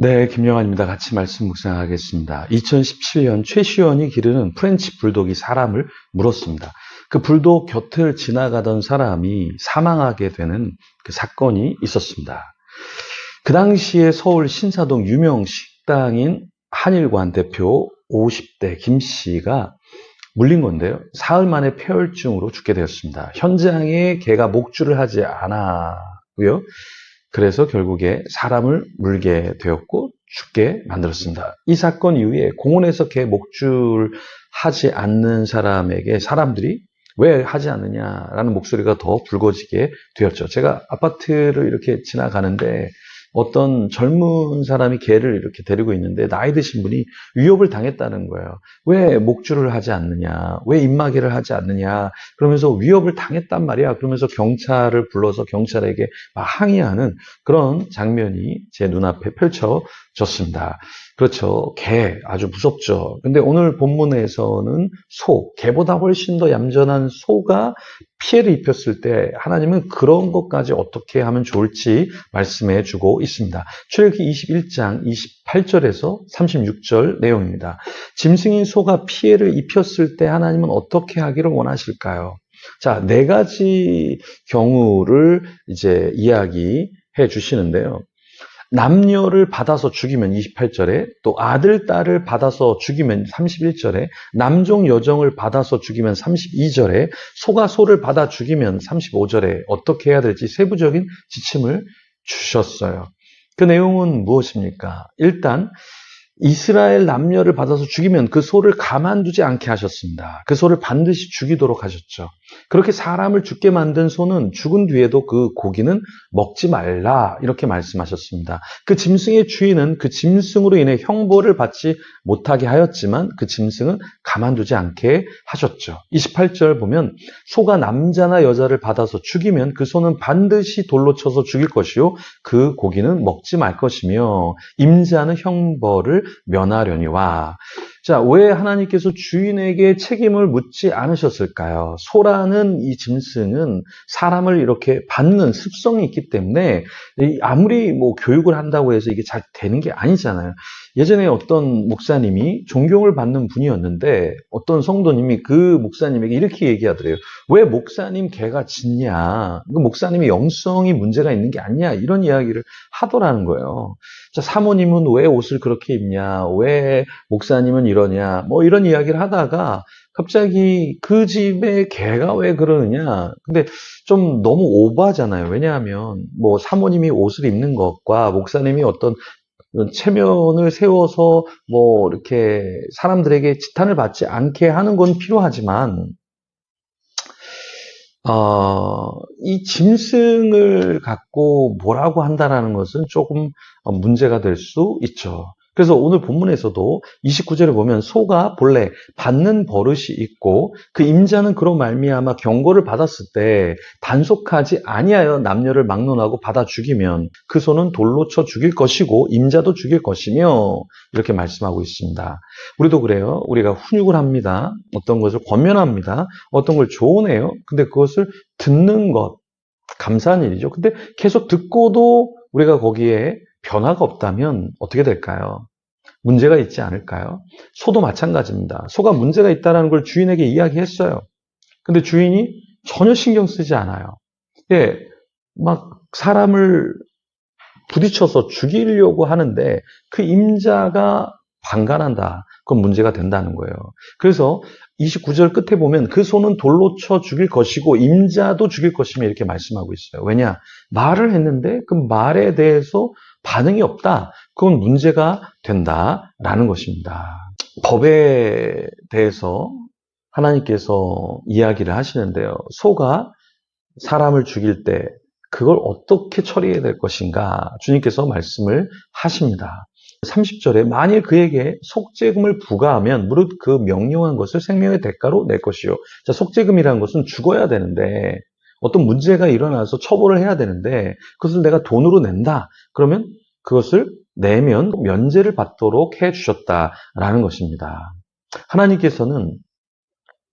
네, 김영환입니다. 같이 말씀 묵상하겠습니다. 2017년 최시원이 기르는 프렌치 불독이 사람을 물었습니다. 그 불독 곁을 지나가던 사람이 사망하게 되는 그 사건이 있었습니다. 그 당시에 서울 신사동 유명 식당인 한일관 대표 50대 김 씨가 물린 건데요. 사흘 만에 폐혈증으로 죽게 되었습니다. 현장에 개가 목줄을 하지 않았고요. 그래서 결국에 사람을 물게 되었고 죽게 만들었습니다. 이 사건 이후에 공원에서 개 목줄 하지 않는 사람에게 사람들이 왜 하지 않느냐라는 목소리가 더 굵어지게 되었죠. 제가 아파트를 이렇게 지나가는데 어떤 젊은 사람이 개를 이렇게 데리고 있는데 나이 드신 분이 위협을 당했다는 거예요. 왜 목줄을 하지 않느냐? 왜 입마개를 하지 않느냐? 그러면서 위협을 당했단 말이야. 그러면서 경찰을 불러서 경찰에게 막 항의하는 그런 장면이 제 눈앞에 펼쳐졌습니다. 그렇죠. 개 아주 무섭죠. 근데 오늘 본문에서는 개보다 훨씬 더 얌전한 소가 피해를 입혔을 때 하나님은 그런 것까지 어떻게 하면 좋을지 말씀해 주고 있습니다. 출애굽기 21장 28절에서 36절 내용입니다. 짐승인 소가 피해를 입혔을 때 하나님은 어떻게 하기를 원하실까요? 자, 네 가지 경우를 이제 이야기해 주시는데요. 남녀를 받아서 죽이면 28절에, 또 아들, 딸을 받아서 죽이면 31절에, 남종, 여종을 받아서 죽이면 32절에, 소가 소를 받아 죽이면 35절에 어떻게 해야 될지 세부적인 지침을 주셨어요. 그 내용은 무엇입니까? 일단 이스라엘 남녀를 받아서 죽이면 그 소를 가만두지 않게 하셨습니다. 그 소를 반드시 죽이도록 하셨죠. 그렇게 사람을 죽게 만든 소는 죽은 뒤에도 그 고기는 먹지 말라 이렇게 말씀하셨습니다. 그 짐승의 주인은 그 짐승으로 인해 형벌을 받지 못하게 하였지만 그 짐승은 가만두지 않게 하셨죠. 28절 보면 소가 남자나 여자를 받아서 죽이면 그 소는 반드시 돌로 쳐서 죽일 것이요 그 고기는 먹지 말 것이며 임자는 형벌을 면하려니와. 자, 왜 하나님께서 주인에게 책임을 묻지 않으셨을까요? 소라는 이 짐승은 사람을 이렇게 받는 습성이 있기 때문에 아무리 뭐 교육을 한다고 해서 이게 잘 되는 게 아니잖아요. 예전에 어떤 목사님이 존경을 받는 분이었는데 어떤 성도님이 그 목사님에게 이렇게 얘기하더래요. 왜 목사님 개가 짖냐? 그 목사님이 영성이 문제가 있는 게 아니냐? 이런 이야기를 하더라는 거예요. 자, 사모님은 왜 옷을 그렇게 입냐? 왜 목사님은 이러냐? 뭐 이런 이야기를 하다가 갑자기 그 집에 개가 왜 그러느냐? 근데 좀 너무 오버하잖아요. 왜냐하면 뭐 사모님이 옷을 입는 것과 목사님이 어떤 체면을 세워서 뭐 이렇게 사람들에게 지탄을 받지 않게 하는 건 필요하지만 이 짐승을 갖고 뭐라고 한다라는 것은 조금 문제가 될 수 있죠. 그래서 오늘 본문에서도 29절에 보면 소가 본래 받는 버릇이 있고 그 임자는 그로 말미암아 경고를 받았을 때 단속하지 아니하여 남녀를 막론하고 받아 죽이면 그 소는 돌로 쳐 죽일 것이고 임자도 죽일 것이며 이렇게 말씀하고 있습니다. 우리도 그래요. 우리가 훈육을 합니다. 어떤 것을 권면합니다. 어떤 걸 조언해요. 근데 그것을 듣는 것 감사한 일이죠. 근데 계속 듣고도 우리가 거기에 변화가 없다면 어떻게 될까요? 문제가 있지 않을까요? 소도 마찬가지입니다. 소가 문제가 있다는 걸 주인에게 이야기했어요. 근데 주인이 전혀 신경 쓰지 않아요. 예, 막 사람을 부딪혀서 죽이려고 하는데 그 임자가 방관한다. 그건 문제가 된다는 거예요. 그래서 29절 끝에 보면 그 소는 돌로 쳐 죽일 것이고 임자도 죽일 것이며 이렇게 말씀하고 있어요. 왜냐? 말을 했는데 그 말에 대해서 반응이 없다. 그건 문제가 된다라는 것입니다. 법에 대해서 하나님께서 이야기를 하시는데요. 소가 사람을 죽일 때 그걸 어떻게 처리해야 될 것인가 주님께서 말씀을 하십니다. 30절에 만일 그에게 속죄금을 부과하면 무릇 그 명령한 것을 생명의 대가로 낼 것이요. 자, 속죄금이라는 것은 죽어야 되는데 어떤 문제가 일어나서 처벌을 해야 되는데 그것을 내가 돈으로 낸다. 그러면 그것을 내면 면제를 받도록 해 주셨다라는 것입니다. 하나님께서는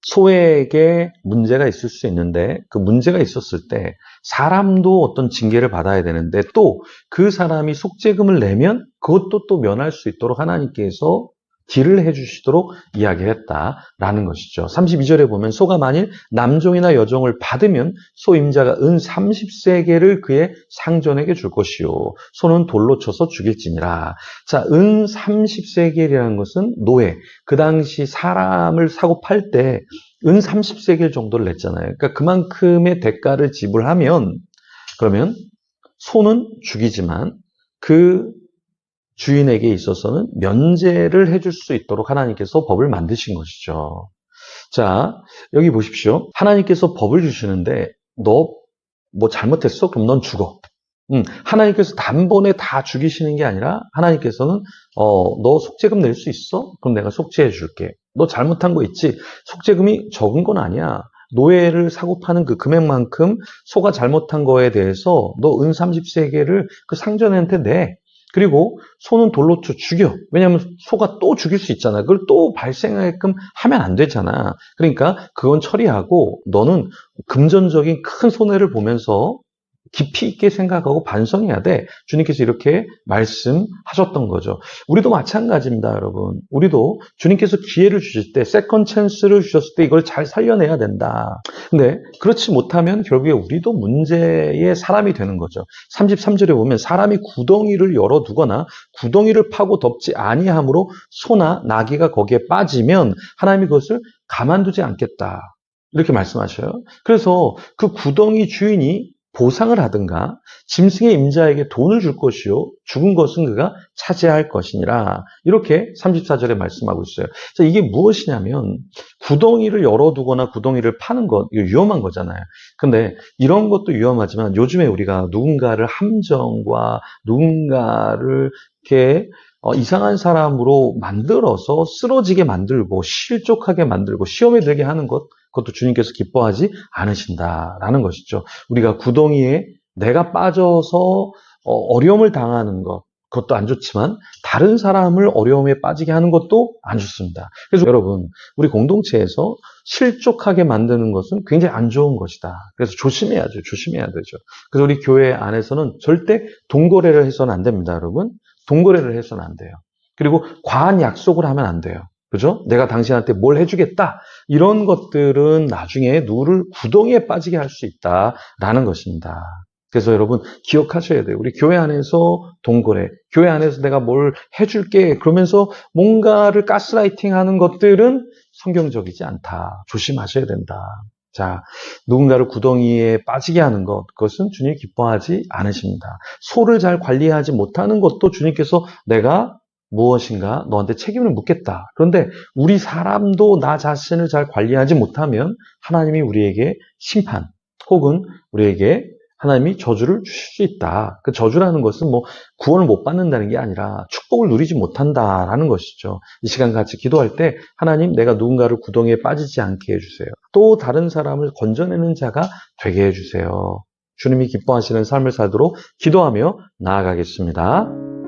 소에게 문제가 있을 수 있는데 그 문제가 있었을 때 사람도 어떤 징계를 받아야 되는데 또 그 사람이 속죄금을 내면 그것도 또 면할 수 있도록 하나님께서 딜을 해주시도록 이야기했다라는 것이죠. 32절에 보면 소가 만일 남종이나 여종을 받으면 소 임자가 은 30세겔을 그의 상전에게 줄 것이요 소는 돌로 쳐서 죽일지니라. 자, 은 30세겔이라는 것은 노예, 그 당시 사람을 사고 팔 때 은 30세겔 정도를 냈잖아요. 그러니까 그만큼의 대가를 지불하면 그러면 소는 죽이지만 그 주인에게 있어서는 면제를 해줄 수 있도록 하나님께서 법을 만드신 것이죠. 자, 여기 보십시오. 하나님께서 법을 주시는데 너 뭐 잘못했어? 그럼 넌 죽어. 하나님께서 단번에 다 죽이시는 게 아니라 하나님께서는 너 속죄금 낼 수 있어? 그럼 내가 속죄해 줄게. 너 잘못한 거 있지? 속죄금이 적은 건 아니야. 노예를 사고 파는 그 금액만큼 소가 잘못한 거에 대해서 너 은 30세겔을 그 상전한테 내. 그리고 소는 돌로 쳐 죽여. 왜냐하면 소가 또 죽일 수 있잖아. 그걸 또 발생하게끔 하면 안 되잖아. 그러니까 그건 처리하고 너는 금전적인 큰 손해를 보면서 깊이 있게 생각하고 반성해야 돼. 주님께서 이렇게 말씀하셨던 거죠. 우리도 마찬가지입니다, 여러분. 우리도 주님께서 기회를 주실 때, 세컨 찬스를 주셨을 때 이걸 잘 살려내야 된다. 근데 그렇지 못하면 결국에 우리도 문제의 사람이 되는 거죠. 33절에 보면 사람이 구덩이를 열어두거나 구덩이를 파고 덮지 아니함으로 소나 나귀가 거기에 빠지면 하나님이 그것을 가만두지 않겠다. 이렇게 말씀하셔요. 그래서 그 구덩이 주인이 보상을 하든가 짐승의 임자에게 돈을 줄 것이요 죽은 것은 그가 차지할 것이니라. 이렇게 34절에 말씀하고 있어요. 자, 이게 무엇이냐면 구덩이를 열어두거나 구덩이를 파는 것, 이거 위험한 거잖아요. 근데 이런 것도 위험하지만 요즘에 우리가 누군가를 함정과 누군가를 이렇게 이상한 사람으로 만들어서 쓰러지게 만들고 실족하게 만들고 시험에 들게 하는 것, 그것도 주님께서 기뻐하지 않으신다라는 것이죠. 우리가 구덩이에 내가 빠져서 어려움을 당하는 것, 그것도 안 좋지만 다른 사람을 어려움에 빠지게 하는 것도 안 좋습니다. 그래서 여러분, 우리 공동체에서 실족하게 만드는 것은 굉장히 안 좋은 것이다. 그래서 조심해야죠. 조심해야 되죠. 그래서 우리 교회 안에서는 절대 동거래를 해서는 안 됩니다, 여러분. 동거래를 해서는 안 돼요. 그리고 과한 약속을 하면 안 돼요. 그죠? 내가 당신한테 뭘 해주겠다. 이런 것들은 나중에 누구를 구덩이에 빠지게 할 수 있다라는 것입니다. 그래서 여러분 기억하셔야 돼요. 우리 교회 안에서 동거래, 교회 안에서 내가 뭘 해줄게 그러면서 뭔가를 가스라이팅 하는 것들은 성경적이지 않다. 조심하셔야 된다. 자, 누군가를 구덩이에 빠지게 하는 것, 그것은 주님이 기뻐하지 않으십니다. 소를 잘 관리하지 못하는 것도 주님께서 내가 무엇인가 너한테 책임을 묻겠다. 그런데 우리 사람도 나 자신을 잘 관리하지 못하면 하나님이 우리에게 심판 혹은 우리에게 하나님이 저주를 주실 수 있다. 그 저주라는 것은 뭐 구원을 못 받는다는 게 아니라 축복을 누리지 못한다라는 것이죠. 이 시간 같이 기도할 때 하나님 내가 누군가를 구덩이에 빠지지 않게 해주세요. 또 다른 사람을 건져내는 자가 되게 해주세요. 주님이 기뻐하시는 삶을 살도록 기도하며 나아가겠습니다.